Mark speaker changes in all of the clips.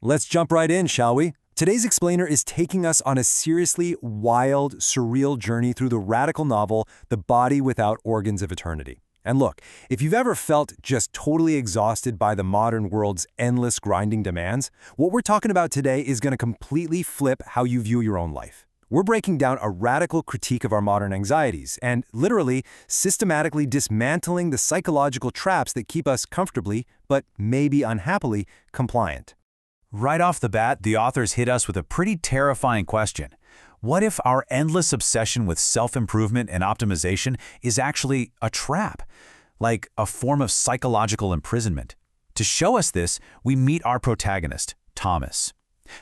Speaker 1: Let's jump right in, shall we? Today's explainer is taking us on a seriously wild, surreal journey through the radical novel, The Body Without Organs of Eternity. And look, if you've ever felt just totally exhausted by the modern world's endless grinding demands, what we're talking about today is going to completely flip how you view your own life. We're breaking down a radical critique of our modern anxieties and literally systematically dismantling the psychological traps that keep us comfortably, but maybe unhappily, compliant.
Speaker 2: Right off the bat, the authors hit us with a pretty terrifying question. What if our endless obsession with self-improvement and optimization is actually a trap, like a form of psychological imprisonment? To show us this, we meet our protagonist, Thomas.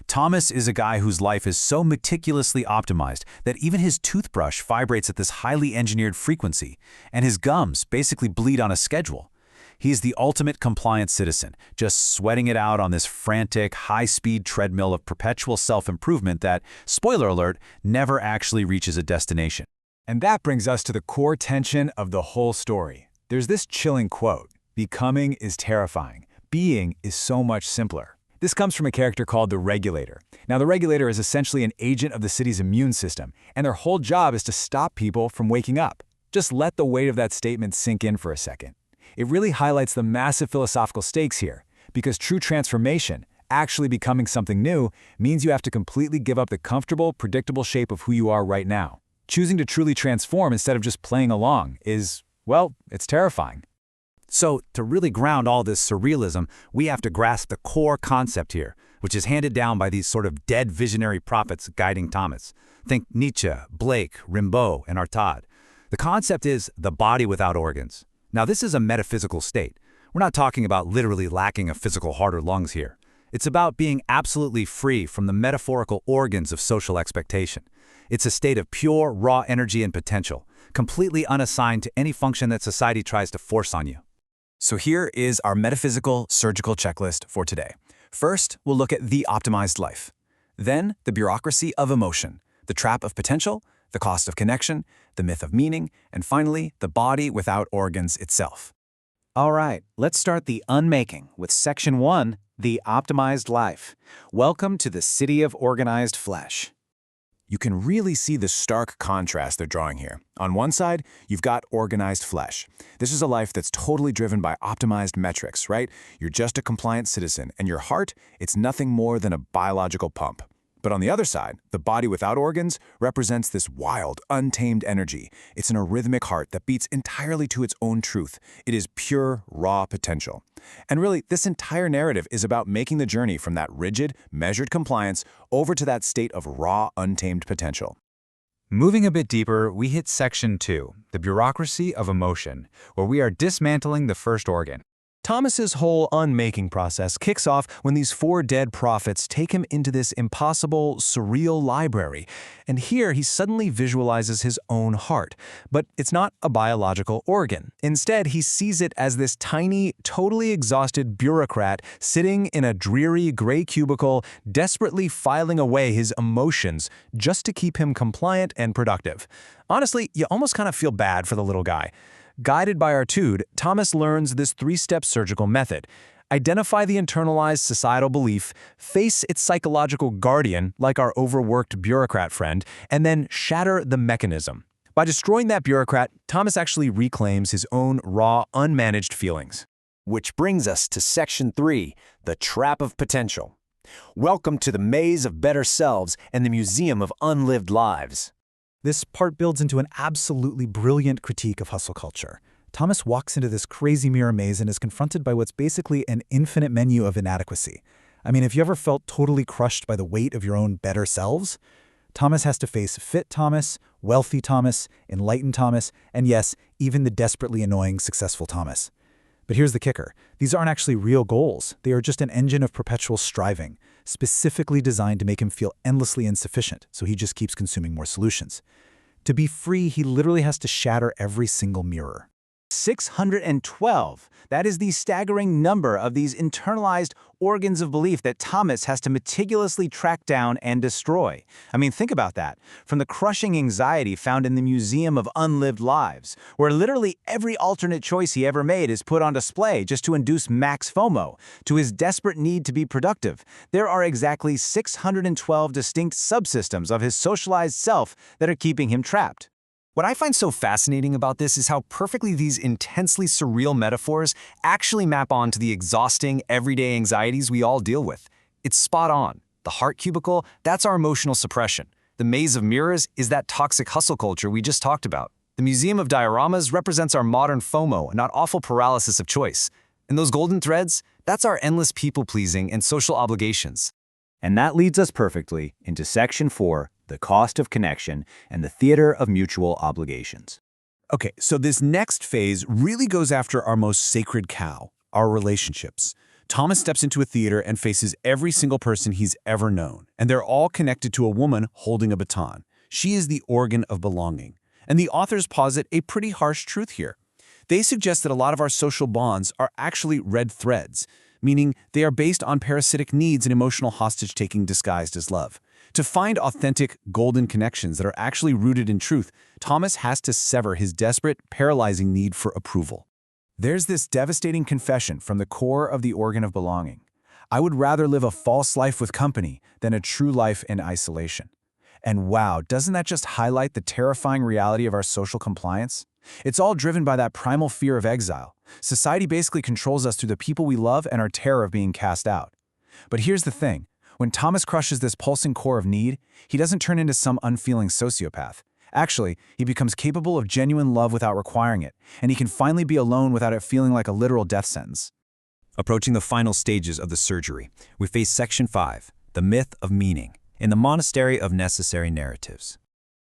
Speaker 2: Thomas is a guy whose life is so meticulously optimized that even his toothbrush vibrates at this highly engineered frequency, and his gums basically bleed on a schedule. He's the ultimate compliant citizen, just sweating it out on this frantic, high-speed treadmill of perpetual self-improvement that, spoiler alert, never actually reaches a destination.
Speaker 3: And that brings us to the core tension of the whole story. There's this chilling quote, "Becoming is terrifying. Being is so much simpler." This comes from a character called the Regulator. Now, the Regulator is essentially an agent of the city's immune system, and their whole job is to stop people from waking up. Just let the weight of that statement sink in for a second. It really highlights the massive philosophical stakes here, because true transformation, actually becoming something new, means you have to completely give up the comfortable, predictable shape of who you are right now. Choosing to truly transform instead of just playing along is, well, it's terrifying.
Speaker 2: So, to really ground all this surrealism, we have to grasp the core concept here, which is handed down by these sort of dead visionary prophets guiding Thomas. Think Nietzsche, Blake, Rimbaud, and Artaud. The concept is the body without organs. Now, this is a metaphysical state. We're not talking about literally lacking a physical heart or lungs here. It's about being absolutely free from the metaphorical organs of social expectation. It's a state of pure, raw energy and potential, completely unassigned to any function that society tries to force on you.
Speaker 3: So here is our metaphysical surgical checklist for today. First, we'll look at the optimized life. Then, the bureaucracy of emotion, the trap of potential, the cost of connection, the myth of meaning, and finally, the body without organs itself.
Speaker 4: All right, let's start the unmaking with Section 1, the optimized life. Welcome to the city of organized flesh.
Speaker 3: You can really see the stark contrast they're drawing here. On one side, you've got organized flesh. This is a life that's totally driven by optimized metrics, right? You're just a compliant citizen, and your heart, it's nothing more than a biological pump. But on the other side, the body without organs represents this wild, untamed energy. It's an arrhythmic heart that beats entirely to its own truth. It is pure, raw potential. And really, this entire narrative is about making the journey from that rigid, measured compliance over to that state of raw, untamed potential.
Speaker 5: Moving a bit deeper, we hit Section 2, the bureaucracy of emotion, where we are dismantling the first organ.
Speaker 1: Thomas's whole unmaking process kicks off when these four dead prophets take him into this impossible, surreal library. And here he suddenly visualizes his own heart. But it's not a biological organ. Instead, he sees it as this tiny, totally exhausted bureaucrat sitting in a dreary gray cubicle, desperately filing away his emotions just to keep him compliant and productive. Honestly, you almost kind of feel bad for the little guy. Guided by Artaud, Thomas learns this three-step surgical method. Identify the internalized societal belief, face its psychological guardian, like our overworked bureaucrat friend, and then shatter the mechanism. By destroying that bureaucrat, Thomas actually reclaims his own raw, unmanaged feelings.
Speaker 6: Which brings us to Section 3, the trap of potential. Welcome to the maze of better selves and the museum of unlived lives.
Speaker 7: This part builds into an absolutely brilliant critique of hustle culture. Thomas walks into this crazy mirror maze and is confronted by what's basically an infinite menu of inadequacy. I mean, have you ever felt totally crushed by the weight of your own better selves? Thomas has to face fit Thomas, wealthy Thomas, enlightened Thomas, and yes, even the desperately annoying successful Thomas. But here's the kicker. These aren't actually real goals. They are just an engine of perpetual striving, specifically designed to make him feel endlessly insufficient, so he just keeps consuming more solutions. To be free, he literally has to shatter every single mirror.
Speaker 4: 612. That is the staggering number of these internalized organs of belief that Thomas has to meticulously track down and destroy. I mean, think about that. From the crushing anxiety found in the Museum of Unlived Lives, where literally every alternate choice he ever made is put on display just to induce max FOMO, to his desperate need to be productive, there are exactly 612 distinct subsystems of his socialized self that are keeping him trapped.
Speaker 6: What I find so fascinating about this is how perfectly these intensely surreal metaphors actually map onto the exhausting, everyday anxieties we all deal with. It's spot on. The heart cubicle, that's our emotional suppression. The maze of mirrors is that toxic hustle culture we just talked about. The Museum of Dioramas represents our modern FOMO, not awful paralysis of choice. And those golden threads, that's our endless people-pleasing and social obligations.
Speaker 4: And that leads us perfectly into Section 4, the cost of connection and the theater of mutual obligations.
Speaker 1: Okay, so this next phase really goes after our most sacred cow, our relationships. Thomas steps into a theater and faces every single person he's ever known, and they're all connected to a woman holding a baton. She is the organ of belonging. And the authors posit a pretty harsh truth here. They suggest that a lot of our social bonds are actually red threads, meaning they are based on parasitic needs and emotional hostage-taking disguised as love. To find authentic, golden connections that are actually rooted in truth, Thomas has to sever his desperate, paralyzing need for approval. There's this devastating confession from the core of the organ of belonging. I would rather live a false life with company than a true life in isolation. And wow, doesn't that just highlight the terrifying reality of our social compliance? It's all driven by that primal fear of exile. Society basically controls us through the people we love and our terror of being cast out. But here's the thing. When Thomas crushes this pulsing core of need, he doesn't turn into some unfeeling sociopath. Actually, he becomes capable of genuine love without requiring it, and he can finally be alone without it feeling like a literal death sentence.
Speaker 8: Approaching the final stages of the surgery, we face Section 5, the myth of meaning, in the Monastery of Necessary Narratives.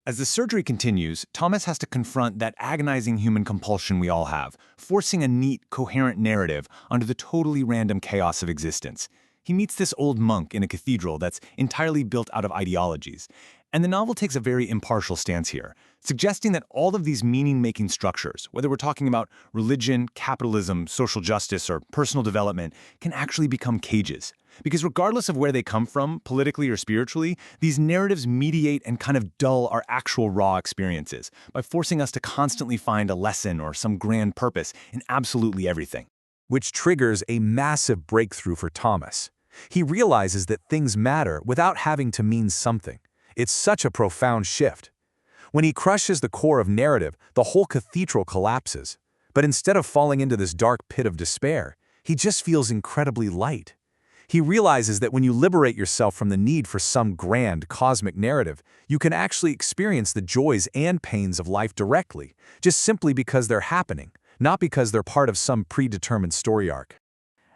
Speaker 3: As the surgery continues, Thomas has to confront that agonizing human compulsion we all have, forcing a neat, coherent narrative onto the totally random chaos of existence. He meets this old monk in a cathedral that's entirely built out of ideologies, and the novel takes a very impartial stance here, suggesting that all of these meaning-making structures, whether we're talking about religion, capitalism, social justice, or personal development, can actually become cages. Because regardless of where they come from, politically or spiritually, these narratives mediate and kind of dull our actual raw experiences by forcing us to constantly find a lesson or some grand purpose in absolutely everything.
Speaker 1: Which triggers a massive breakthrough for Thomas. He realizes that things matter without having to mean something. It's such a profound shift. When he crushes the core of narrative, the whole cathedral collapses. But instead of falling into this dark pit of despair, he just feels incredibly light. He realizes that when you liberate yourself from the need for some grand cosmic narrative, you can actually experience the joys and pains of life directly, just simply because they're happening, not because they're part of some predetermined story arc.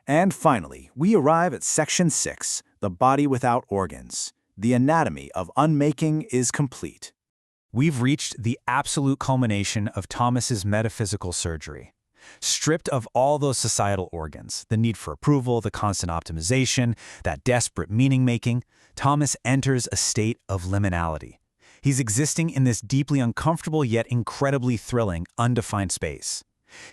Speaker 4: And finally, we arrive at Section 6, the body without organs. The anatomy of unmaking is complete.
Speaker 8: We've reached the absolute culmination of Thomas's metaphysical surgery. Stripped of all those societal organs, the need for approval, the constant optimization, that desperate meaning-making, Thomas enters a state of liminality. He's existing in this deeply uncomfortable yet incredibly thrilling, undefined space.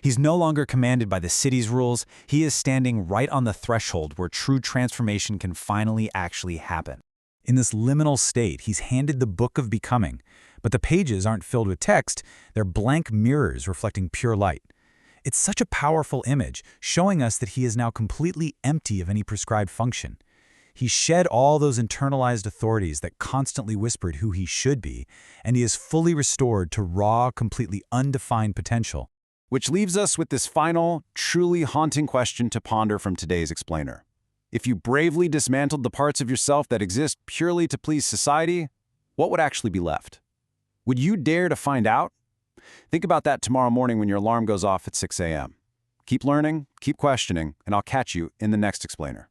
Speaker 8: He's no longer commanded by the city's rules. He is standing right on the threshold where true transformation can finally actually happen.
Speaker 5: In this liminal state, he's handed the book of becoming, but the pages aren't filled with text, they're blank mirrors reflecting pure light. It's such a powerful image, showing us that he is now completely empty of any prescribed function. He shed all those internalized authorities that constantly whispered who he should be, and he is fully restored to raw, completely undefined potential.
Speaker 6: Which leaves us with this final, truly haunting question to ponder from today's explainer. If you bravely dismantled the parts of yourself that exist purely to please society, what would actually be left? Would you dare to find out? Think about that tomorrow morning when your alarm goes off at 6 a.m. Keep learning, keep questioning, and I'll catch you in the next explainer.